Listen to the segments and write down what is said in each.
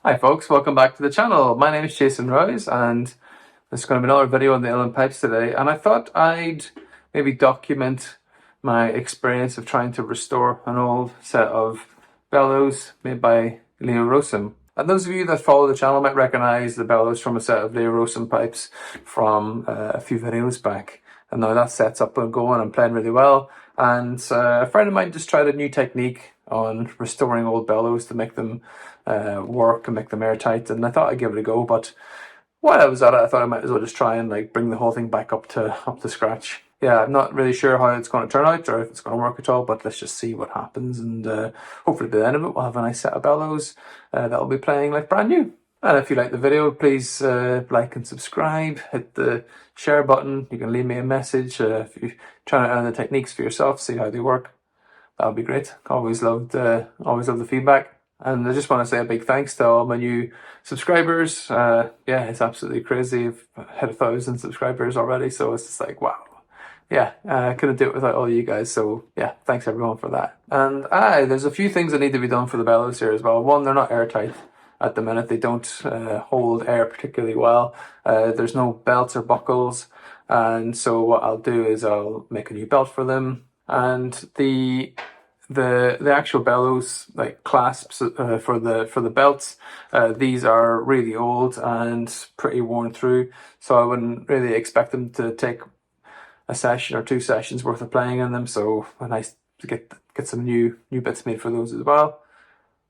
Hi folks, welcome back to the channel. My name is Jason Rouse and there's going to be another video on the Uilleann pipes today, and I thought I'd maybe document my experience of trying to restore an old set of bellows made by Uilleann. And those of you that follow the channel might recognise the bellows from a set of Uilleann pipes from a few videos back. And now that set's up and going and playing really well. And a friend of mine just tried a new technique on restoring old bellows to make them work and make them airtight, and I thought I'd give it a go. But while I was at it, I thought I might as well just try and bring the whole thing back up to scratch. Yeah, I'm not really sure how it's going to turn out or if it's going to work at all, but let's just see what happens, and hopefully by the end of it we'll have a nice set of bellows that'll be playing like brand new. And if you like the video, please like and subscribe, hit the share button. You can leave me a message if you're trying to learn the techniques for yourself, see how they work. That would be great. Always loved the feedback. And I just want to say a big thanks to all my new subscribers. Yeah, it's absolutely crazy. I've hit 1,000 subscribers already, so it's just like, wow. Yeah, I couldn't do it without all you guys. So yeah, thanks everyone for that. And there's a few things that need to be done for the bellows here as well. One, they're not airtight at the minute. They don't hold air particularly well. There's no belts or buckles. And so what I'll do is I'll make a new belt for them. And the actual bellows clasps for the belts, these are really old and pretty worn through, so I wouldn't really expect them to take a session or 2 sessions worth of playing in them. So nice to get some new bits made for those as well.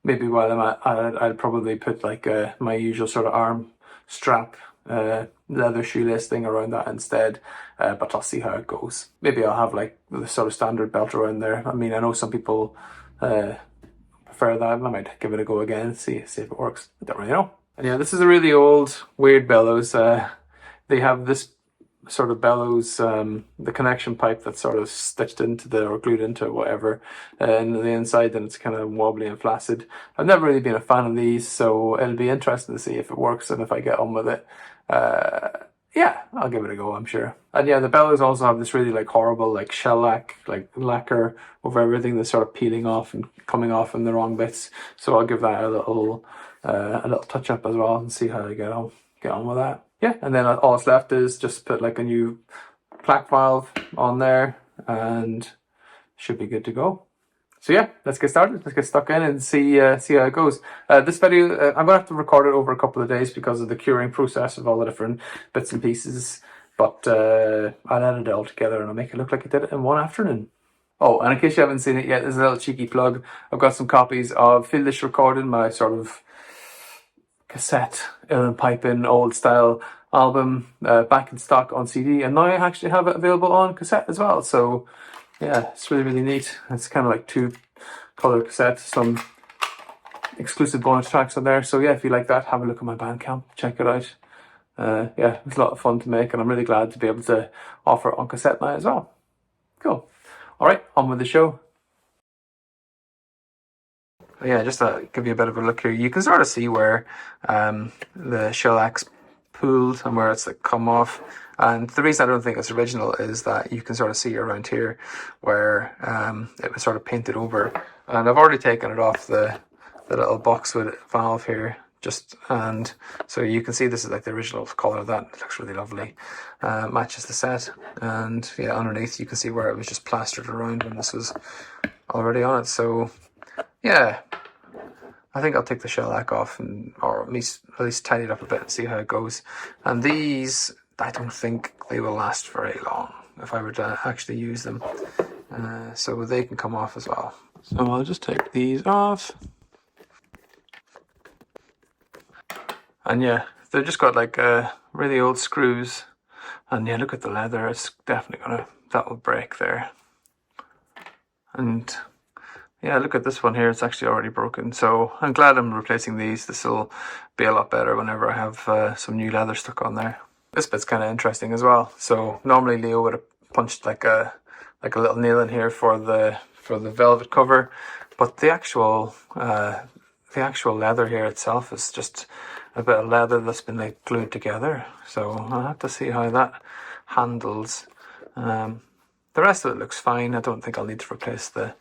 Maybe while I'm at it, I'd probably put my usual sort of arm strap leather shoelace thing around that instead, but I'll see how it goes. Maybe I'll have the sort of standard belt around there. I mean, I know some people prefer that, and I might give it a go again, see if it works. I don't really know. And yeah, this is a really old, weird bellows. They have this sort of bellows, the connection pipe that's sort of stitched into or glued into whatever, and the inside, and it's kind of wobbly and flaccid. I've never really been a fan of these, so it'll be interesting to see if it works and if I get on with it. Yeah, I'll give it a go, I'm sure. And yeah, the bellows also have this really horrible shellac lacquer over everything that's sort of peeling off and coming off in the wrong bits. So I'll give that a little touch up as well and see how I get on with that. Yeah, and then all that's left is just put a new plaque valve on there and should be good to go. So yeah, let's get started. Let's get stuck in and see how it goes. This video, I'm going to have to record it over a couple of days because of the curing process of all the different bits and pieces. But I'll edit it all together and I'll make it look like I did it in one afternoon. Oh, and in case you haven't seen it yet, there's a little cheeky plug. I've got some copies of Fieldish Recording, my sort of cassette Uilleann piping old style album, back in stock on CD, and now I actually have it available on cassette as well. So yeah, it's really neat. It's kind of 2 color cassettes, some exclusive bonus tracks on there. So yeah, if you like that, have a look at my Bandcamp, check it out. Yeah, it's a lot of fun to make, and I'm really glad to be able to offer it on cassette now as well. Cool. All right, on with the show. Yeah, just to give you a bit of a look here, you can sort of see where the shellac's pooled and where it's come off. And the reason I don't think it's original is that you can sort of see around here where it was sort of painted over. And I've already taken it off the little box with valve here, and so you can see this is the original colour of that. It looks really lovely, matches the set. And yeah, underneath you can see where it was just plastered around when this was already on it. So yeah, I think I'll take the shellac off or at least tidy it up a bit and see how it goes. And these, I don't think they will last very long if I were to actually use them. So they can come off as well. So I'll just take these off. And yeah, they've just got really old screws. And yeah, look at the leather. It's definitely that will break there. And yeah, look at this one here. It's actually already broken. So I'm glad I'm replacing these. This will be a lot better whenever I have some new leather stuck on there. This bit's kind of interesting as well. So normally Leo would have punched a little nail in here for the velvet cover, but the actual leather here itself is just a bit of leather that's been glued together. So I'll have to see how that handles. The rest of it looks fine. I don't think I'll need to replace the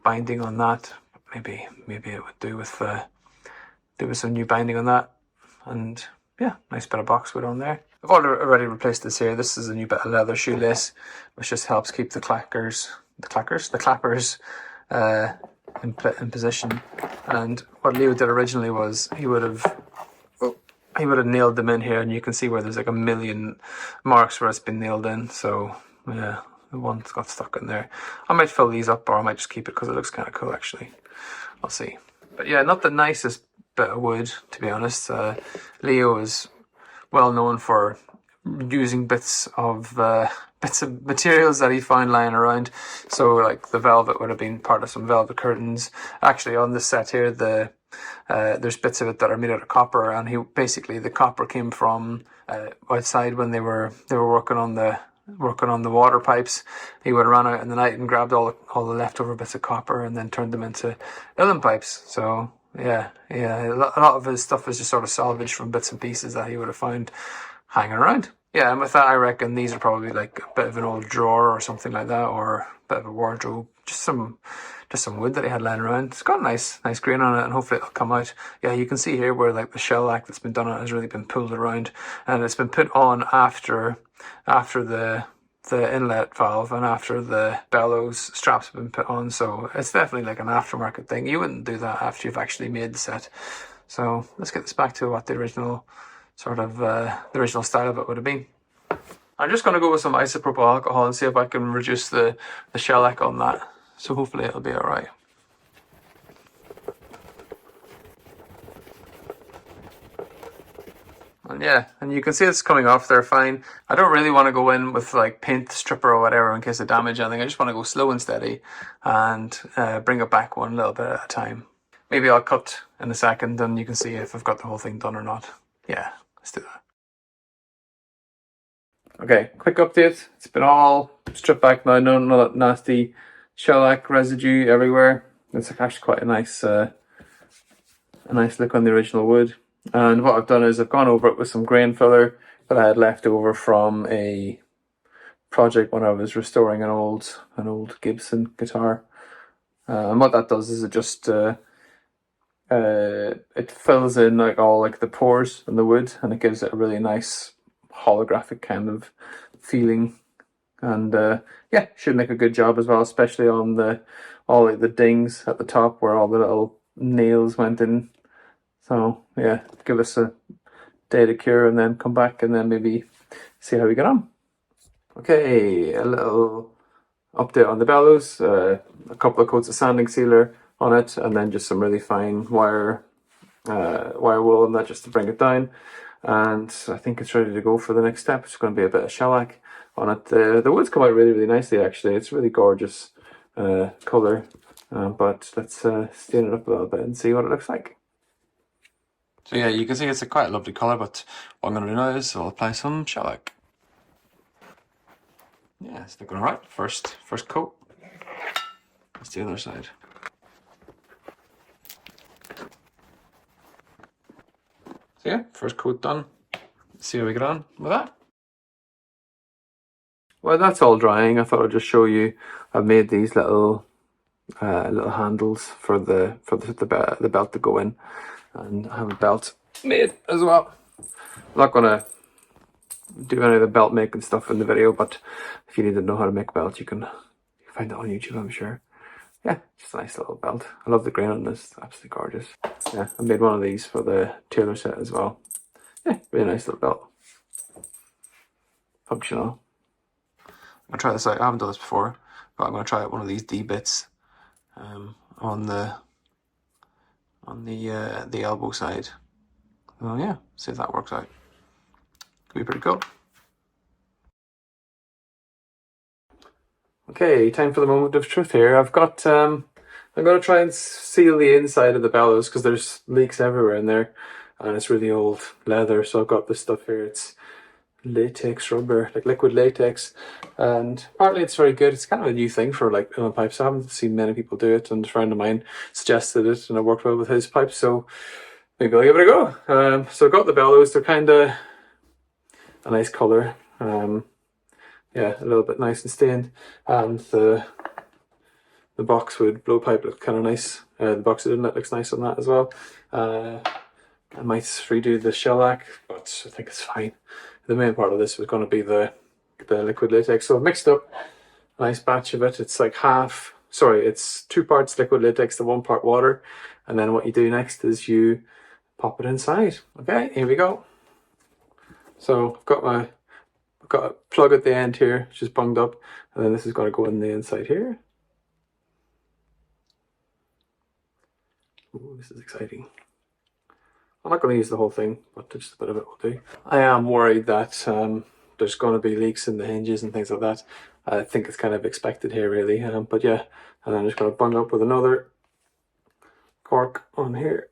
binding on that. Maybe it would do with do some new binding on that, and yeah, nice bit of boxwood on there. I've already replaced this here. This is a new bit of leather shoelace, which just helps keep the clappers in position. And what Leo did originally was he would have nailed them in here, and you can see where there's like a million marks where it's been nailed in. So yeah, the one's got stuck in there. I might fill these up, or I might just keep it because it looks kind of cool actually. I'll see. But yeah, not the nicest bit of wood, to be honest. Leo is well known for using bits of materials that he found lying around. So like the velvet would have been part of some velvet curtains. Actually, on this set here, there's bits of it that are made out of copper, and the copper came from outside when they were working on the water pipes. He would run out in the night and grabbed all the leftover bits of copper and then turned them into Uilleann pipes. So yeah, a lot of his stuff is just sort of salvaged from bits and pieces that he would have found hanging around. Yeah, and with that, I reckon these are probably like a bit of an old drawer or something like that, or a bit of a wardrobe. Just some wood that he had lying around. It's got a nice grain on it, and hopefully it'll come out. Yeah, you can see here where like the shellac that's been done on it has really been pulled around, and it's been put on after the inlet valve and after the bellows straps have been put on. So it's definitely like an aftermarket thing. You wouldn't do that after you've actually made the set. So let's get this back to what the original the original style of it would have been. I'm just going to go with some isopropyl alcohol and see if I can reduce the shellac on that. So hopefully it'll be alright. And yeah, and you can see it's coming off there fine. I don't really want to go in with like paint stripper or whatever in case I damage anything. I just want to go slow and steady and bring it back one little bit at a time. Maybe I'll cut in a second and you can see if I've got the whole thing done or not. Yeah, let's do that. Okay, quick update. It's been all stripped back now. None of that nasty shellac residue everywhere. It's actually quite a nice look on the original wood. And what I've done is I've gone over it with some grain filler that I had left over from a project when I was restoring an old Gibson guitar. And what that does is it just it fills in like all like the pores in the wood, and it gives it a really nice holographic kind of feeling. And yeah, should make a good job as well, especially on all like the dings at the top where all the little nails went in. So yeah, give us a day to cure and then come back and then maybe see how we get on. Okay, a little update on the bellows. A couple of coats of sanding sealer on it, and then just some really fine wire wool on that just to bring it down. And I think it's ready to go for the next step. It's going to be a bit of shellac on it. The wood's come out really nicely actually. It's really gorgeous colour. But let's stain it up a little bit and see what it looks like. So yeah, you can see it's a quite lovely colour, but what I'm going to do now is I'll apply some shellac. Yeah, it's looking alright. First coat. Let's do the other side. So yeah, first coat done. Let's see how we get on with that. Well, that's all drying. I thought I'd just show you. I've made these little handles for the belt to go in, and I have a belt made as well. I'm not gonna do any of the belt making stuff in the video, but if you need to know how to make a belt, you can find it on YouTube, I'm sure. Yeah, just a nice little belt. I love the grain on this, it's absolutely gorgeous. Yeah, I made one of these for the Taylor set as well. Yeah, really nice little belt. Functional. I'm gonna try this out. I haven't done this before, but I'm gonna try out one of these D bits on the elbow side. Oh yeah, see if that works out. Could be pretty cool. Okay, time for the moment of truth here. I've got I'm gonna try and seal the inside of the bellows because there's leaks everywhere in there, and it's really old leather. So I've got this stuff here. It's latex rubber, like liquid latex, and partly it's very good. It's kind of a new thing for like Uilleann pipes. I haven't seen many people do it, and a friend of mine suggested it, and it worked well with his pipes. So maybe I'll give it a go. So I've got the bellows. They're kind of a nice color. Yeah, a little bit nice and stained, and the boxwood blowpipe looks kind of nice. The boxwood inlet looks nice on that as well. I might redo the shellac, but I think it's fine. The main part of this was going to be the liquid latex. So I've mixed up a nice batch of it. It's like it's 2 parts liquid latex to 1 part water. And then what you do next is you pop it inside. Okay, here we go. So I've got a plug at the end here, which is bunged up, and then this is going to go in the inside here. Ooh, this is exciting. I'm not going to use the whole thing, but just a bit of it will do. I am worried that there's going to be leaks in the hinges and things like that. I think it's kind of expected here, really. But yeah, and I'm just going to bung up with another cork on here.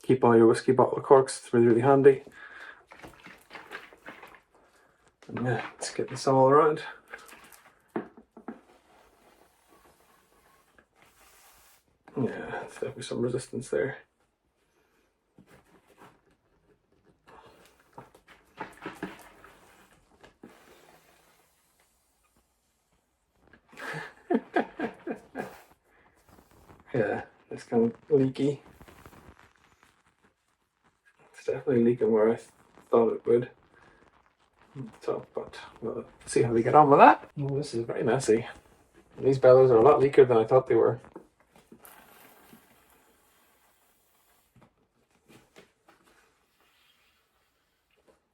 Keep all your whiskey bottle corks, it's really, really handy. And yeah, let's get this all around. Yeah, there's definitely some resistance there. Yeah, it's kind of leaky. It's definitely leaking where I thought it would. So, but we'll see how we get on with that. Oh, this is very messy. These bellows are a lot leakier than I thought they were.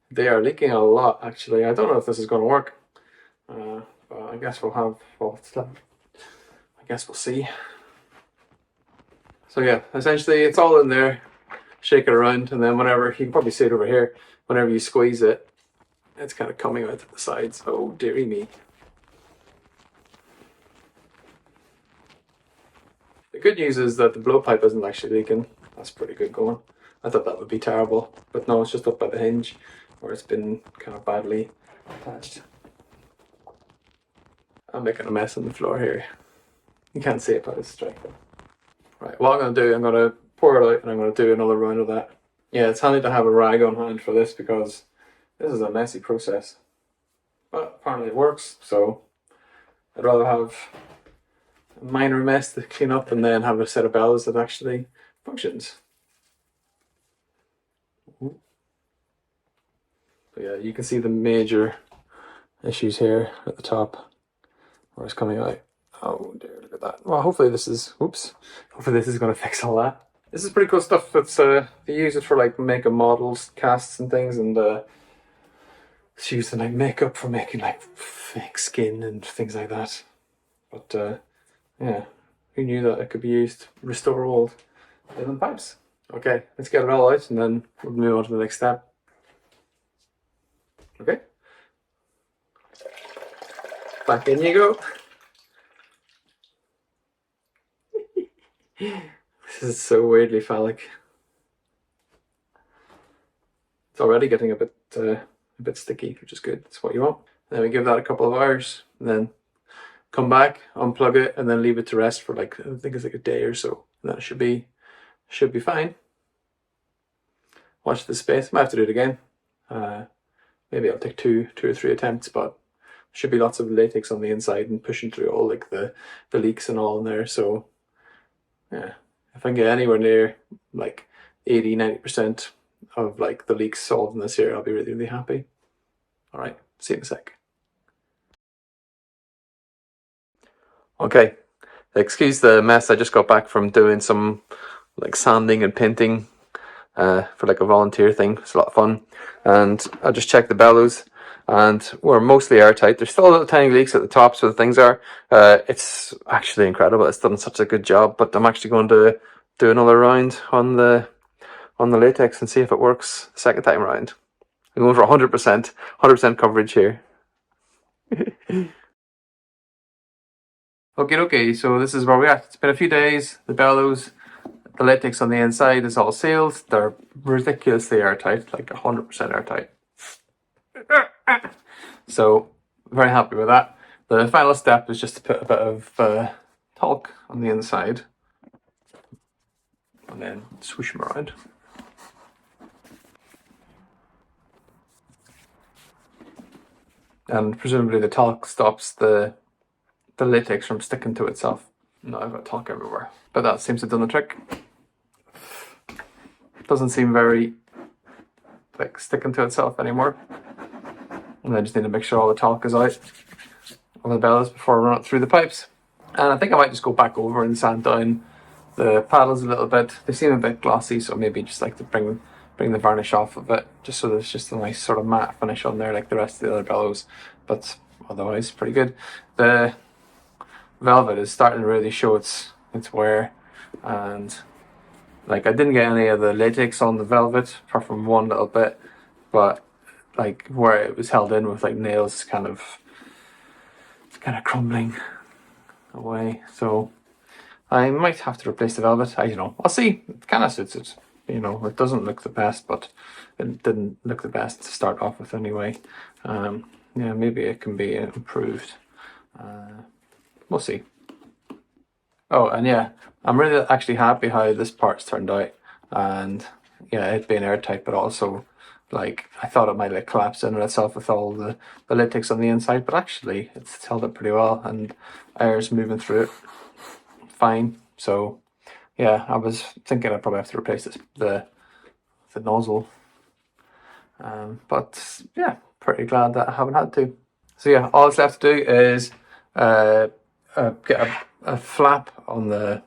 They are leaking a lot, actually. I don't know if this is going to work. But I guess I guess we'll see. So yeah, essentially it's all in there. Shake it around, and then whenever, you can probably see it over here, whenever you squeeze it, it's kind of coming out at the sides. Oh, dearie me. The good news is that the blowpipe isn't actually leaking. That's pretty good going. I thought that would be terrible, but no, it's just up by the hinge where it's been kind of badly attached. I'm making a mess on the floor here. You can't see it, but it's striking. Right, what I'm going to do, I'm going to pour it out and I'm going to do another round of that. Yeah, it's handy to have a rag on hand for this because this is a messy process. But apparently it works, so I'd rather have a minor mess to clean up and then have a set of bellows that actually functions. But yeah, you can see the major issues here at the top where it's coming out. Oh dear, look at that. Well, hopefully this is, hopefully this is going to fix all that. This is pretty cool stuff. It's they use it for like making models, casts and things, and it's used in like makeup for making like fake skin and things like that. But yeah, who knew that it could be used to restore old linen pipes? Okay, let's get it all out and then we'll move on to the next step. Okay. Back in you go. This is so weirdly phallic. It's already getting a bit sticky, which is good. That's what you want. And then we give that a couple of hours, and then come back, unplug it, and then leave it to rest for like, I think it's like a day or so. And then it should be fine. Watch this space. Might have to do it again. Maybe I'll take two or three attempts, but should be lots of latex on the inside and pushing through all like the leaks and all in there. So yeah, if I can get anywhere near like 80-90% of like the leaks solved in this area, I'll be really, really happy. All right, see you in a sec. Okay, excuse the mess. I just got back from doing some like sanding and painting for like a volunteer thing. It's a lot of fun. And I just checked the bellows and we're mostly airtight. There's still little tiny leaks at the top, so the things are. It's actually incredible. It's done such a good job, but I'm actually going to do another round on the latex and see if it works the second time around. I'm going for 100% coverage here. Okay, so this is where we're at. It's been a few days. The bellows, the latex on the inside is all sealed. They're ridiculously airtight, like 100% airtight. So, very happy with that. The final step is just to put a bit of talc on the inside and then swoosh them around. And presumably the talc stops the latex from sticking to itself. No, I've got talc everywhere. But that seems to have done the trick. Doesn't seem very like sticking to itself anymore. And I just need to make sure all the talc is out of the bellows before I run it through the pipes. And I think I might just go back over and sand down the paddles a little bit. They seem a bit glossy, so maybe just like to bring the varnish off of it, just so there's just a nice sort of matte finish on there like the rest of the other bellows. But otherwise, pretty good. The velvet is starting to really show its wear, and like I didn't get any of the latex on the velvet apart from one little bit, but like where it was held in with like nails is kind of crumbling away. So I might have to replace the velvet. I don't know. I'll see. It kind of suits it. You know, it doesn't look the best, but it didn't look the best to start off with anyway. Yeah, maybe it can be improved. We'll see. Oh, and yeah, I'm really actually happy how this part's turned out. And yeah, it being airtight, but also like I thought it might like collapse in on itself with all the latex on the inside, but actually it's held up pretty well, and air's moving through it fine. So yeah, I was thinking I'd probably have to replace the nozzle, but yeah, pretty glad that I haven't had to. So yeah, all that's left to do is get a flap on the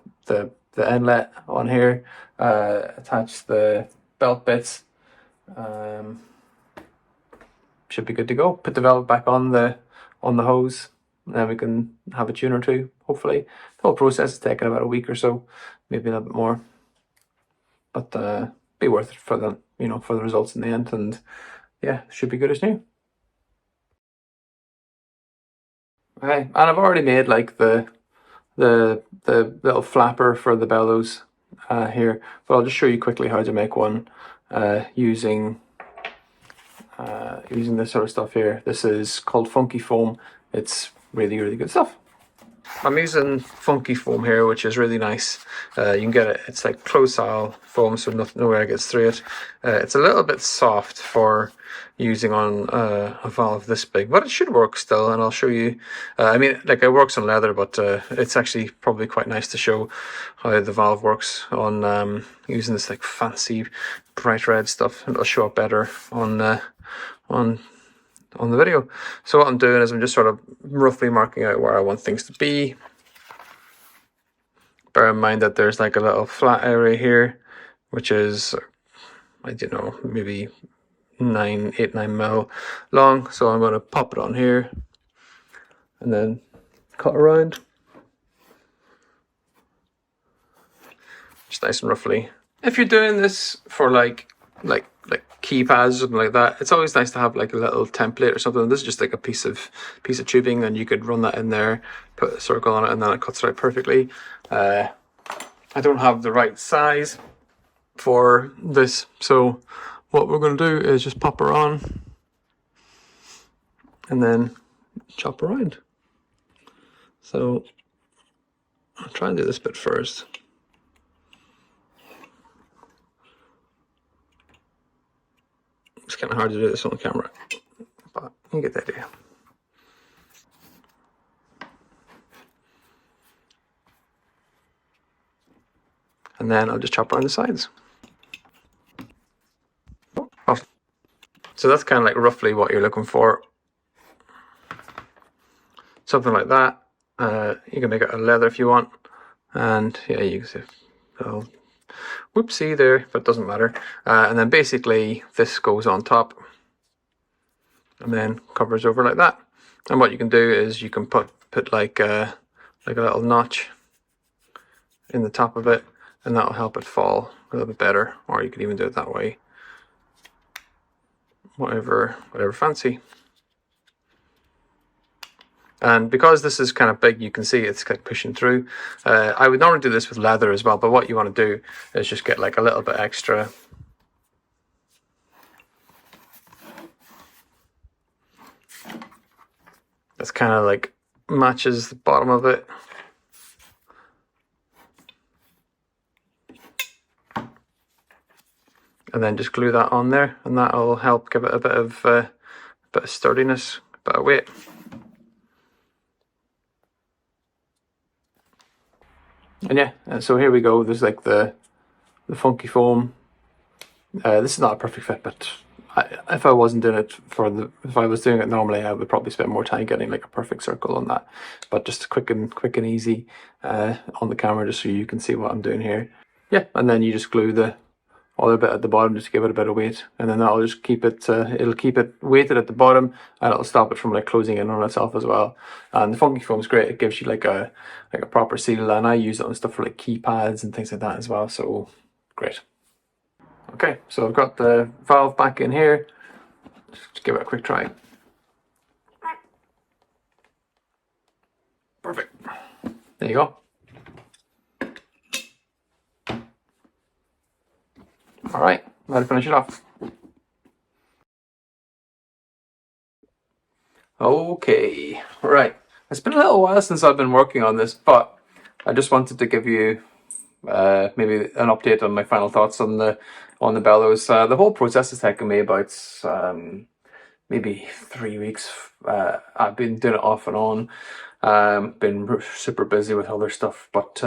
inlet on here, attach the belt bits, should be good to go. Put the velvet back on the hose, and then we can have a tune or two, hopefully. The whole process is taking about a week or so, maybe a little bit more, but be worth it for the for the results in the end, and yeah, should be good as new. Okay, and I've already made like the little flapper for the bellows here, but I'll just show you quickly how to make one using this sort of stuff here. This is called funky foam. It's really good stuff. I'm using funky foam here, which is really nice. You can get it, it's like closed style foam, so no air gets through it. It's a little bit soft for using on a valve this big, but it should work still, and I'll show you. I mean, like it works on leather, but it's actually probably quite nice to show how the valve works on using this like fancy bright red stuff. It'll show up better on the video. So what I'm doing is I'm just sort of roughly marking out where I want things to be. Bear in mind that there's like a little flat area here, which is, I don't know, maybe 8-9 mil long. So I'm going to pop it on here and then cut around. Just nice and roughly. If you're doing this for like keypads or something like that, it's always nice to have like a little template or something. This is just like a piece of tubing, and you could run that in there, put a circle on it, and then it cuts it out perfectly. I don't have the right size for this, so what we're going to do is just pop her on and then chop around. So I'll try and do this bit first. It's kind of hard to do this on camera, but you get the idea. And then I'll just chop around the sides. Oh. So that's kind of like roughly what you're looking for. Something like that. You can make it a leather if you want. And yeah, you can see, oh, whoopsie there, but it doesn't matter. And then basically this goes on top and then covers over like that. And what you can do is you can put like a little notch in the top of it, and that'll help it fall a little bit better. Or you could even do it that way. Whatever fancy. And because this is kind of big, you can see it's like pushing through. I would normally do this with leather as well, but what you want to do is just get like a little bit extra. That's kind of like matches the bottom of it. And then just glue that on there, and that'll help give it a bit of sturdiness, a bit of weight. And yeah, and so here we go. There's like the funky foam This is not a perfect fit, but if I wasn't doing it if I was doing it normally, I would probably spend more time getting like a perfect circle on that. But just quick and easy on the camera, just so you can see what I'm doing here. Yeah, and then you just glue the other bit at the bottom just to give it a bit of weight, and then that'll just keep it. It'll keep it weighted at the bottom, and it'll stop it from like closing in on itself as well. And the funky foam is great. It gives you like a proper seal, and I use it on stuff for like keypads and things like that as well. So great. Okay, so I've got the valve back in here. Just give it a quick try. Perfect. There you go. All right, now to finish it off. Okay, right. It's been a little while since I've been working on this, but I just wanted to give you maybe an update on my final thoughts on the bellows. The whole process has taken me about maybe 3 weeks. I've been doing it off and on. Been super busy with other stuff, but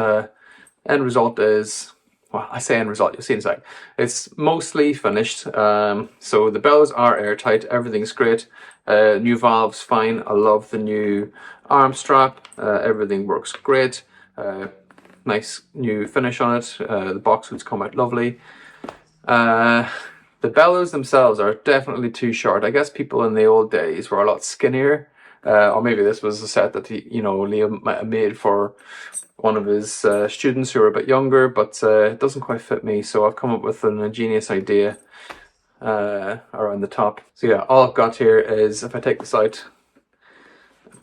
end result is, well, I say end result, you'll see in a sec. It's mostly finished. So the bellows are airtight, everything's great. New valve's fine. I love the new arm strap. Everything works great. Nice new finish on it. The box hoods come out lovely. The bellows themselves are definitely too short. I guess people in the old days were a lot skinnier. Or maybe this was a set that Liam might have made for one of his students who are a bit younger, but it doesn't quite fit me. So I've come up with an ingenious idea around the top. So yeah, all I've got here is, if I take this out,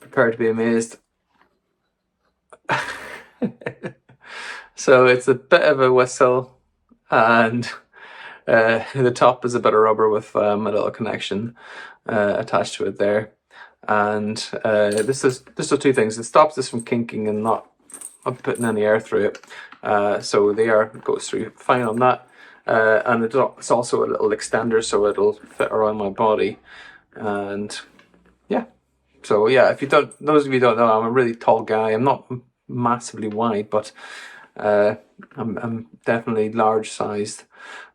prepare to be amazed. So it's a bit of a whistle, and the top is a bit of rubber with a little connection attached to it there. And this does two things. It stops this from kinking and not putting any air through it. So the air goes through fine on that. And it's also a little extender, so it'll fit around my body. And yeah, so yeah, if you don't, those of you who don't know, I'm a really tall guy. I'm not massively wide, but I'm definitely large sized.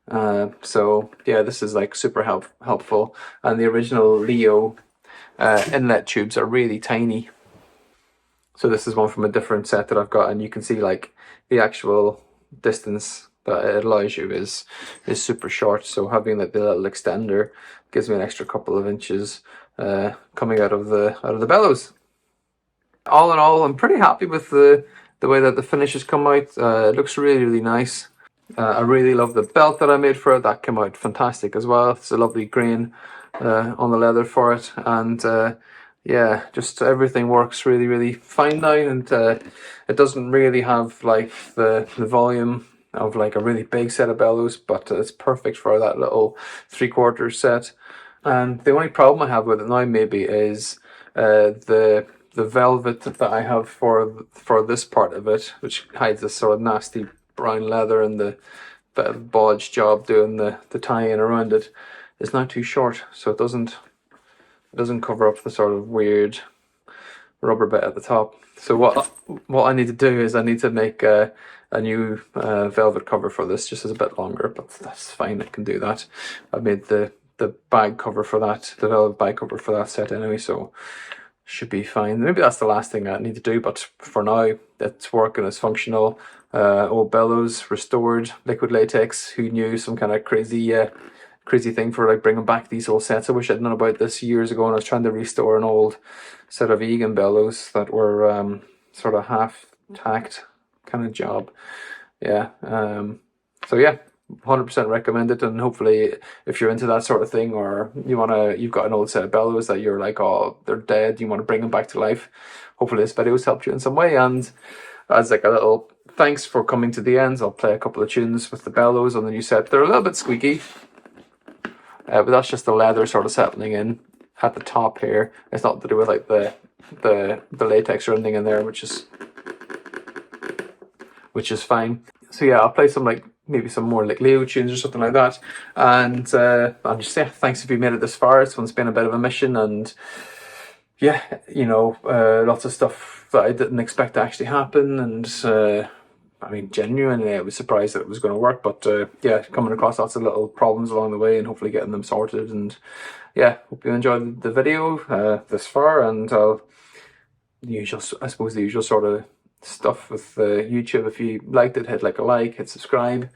So yeah, this is like super helpful. And the original Leo inlet tubes are really tiny. So this is one from a different set that I've got, and you can see like the actual distance that it allows you is super short. So having like the little extender gives me an extra couple of inches coming out of the bellows. All in all, I'm pretty happy with the way that the finishes come out. It looks really nice. I really love the belt that I made for it. That came out fantastic as well. It's a lovely grain on the leather for it, and yeah, just everything works really fine now, and it doesn't really have like the volume of like a really big set of bellows, but it's perfect for that little 3/4 set. And the only problem I have with it now maybe is the velvet that I have for this part of it, which hides this sort of nasty brown leather and the bit of bodge job doing the tie-in around it, is now too short, so it doesn't cover up the sort of weird rubber bit at the top. So what I need to do is I need to make a new velvet cover for this, just as a bit longer, but that's fine, I can do that. I made the bag cover for that, the velvet bag cover for that set anyway, so should be fine. Maybe that's the last thing I need to do, but for now it's working, it's functional. Old bellows restored, liquid latex. Who knew? Some kind of crazy thing for like bringing back these old sets. I wish I'd known about this years ago when I was trying to restore an old set of Uilleann bellows that were sort of half tacked kind of job. Yeah. So yeah, 100% recommend it, and hopefully if you're into that sort of thing, or you've got an old set of bellows that you're like, oh, they're dead, you want to bring them back to life, hopefully this video has helped you in some way. And as like a little thanks for coming to the end, I'll play a couple of tunes with the bellows on the new set. They're a little bit squeaky, but that's just the leather sort of settling in at the top here. It's not to do with like the latex or anything in there, which is fine. So yeah, I'll play some like maybe some more like Leo tunes or something like that. And I'll just say thanks if you made it this far. This one's been a bit of a mission, and yeah, lots of stuff that I didn't expect to actually happen, and I mean, genuinely, I was surprised that it was going to work, but yeah, coming across lots of little problems along the way and hopefully getting them sorted. And yeah, hope you enjoyed the video this far, and the usual, I suppose, the usual sort of stuff with YouTube. If you liked it, hit like a like, hit subscribe.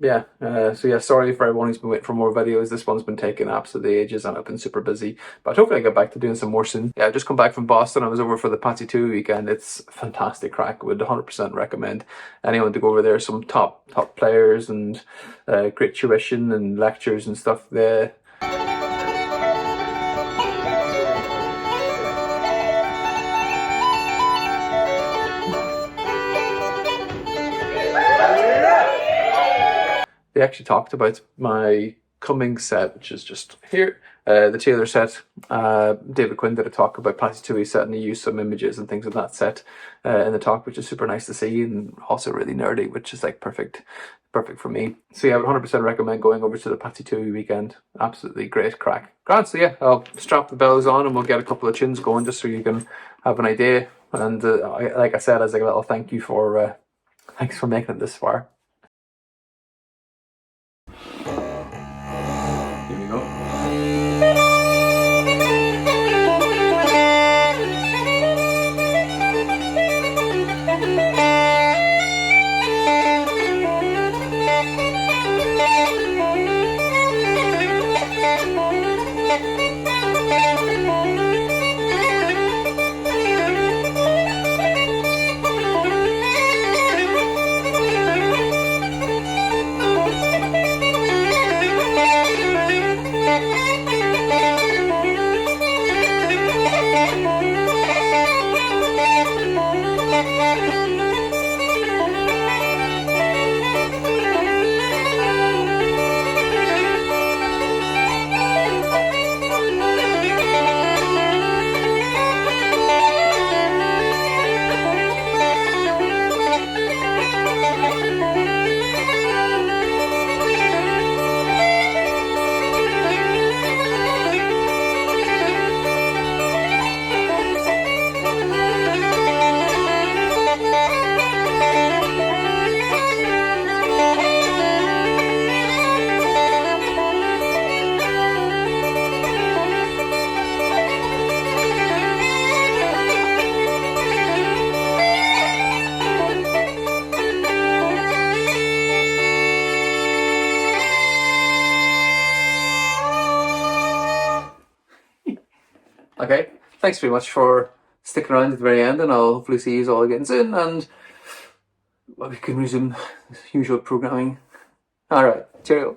Yeah, so yeah, sorry for everyone who's been waiting for more videos. This one's been taking absolutely ages and I've been super busy, but hopefully I get back to doing some more soon. Yeah, I just come back from Boston. I was over for the Patsy 2 weekend. It's fantastic crack. Would 100% recommend anyone to go over there. Some top players and great tuition and lectures and stuff there. They actually talked about my coming set, which is just here, the Taylor set. David Quinn did a talk about Patsy 2 set, and he used some images and things of that set in the talk, which is super nice to see, and also really nerdy, which is like perfect for me. So yeah, I would 100% recommend going over to the Patsy 2 weekend. Absolutely great crack. Grand, so yeah, I'll strap the bellows on and we'll get a couple of tunes going just so you can have an idea. And like I said, as like a little thank you for, thanks for making it this far. Here we go. Okay, thanks very much for sticking around at the very end, and I'll hopefully see you all again soon, and we can resume usual programming. Alright, cheerio.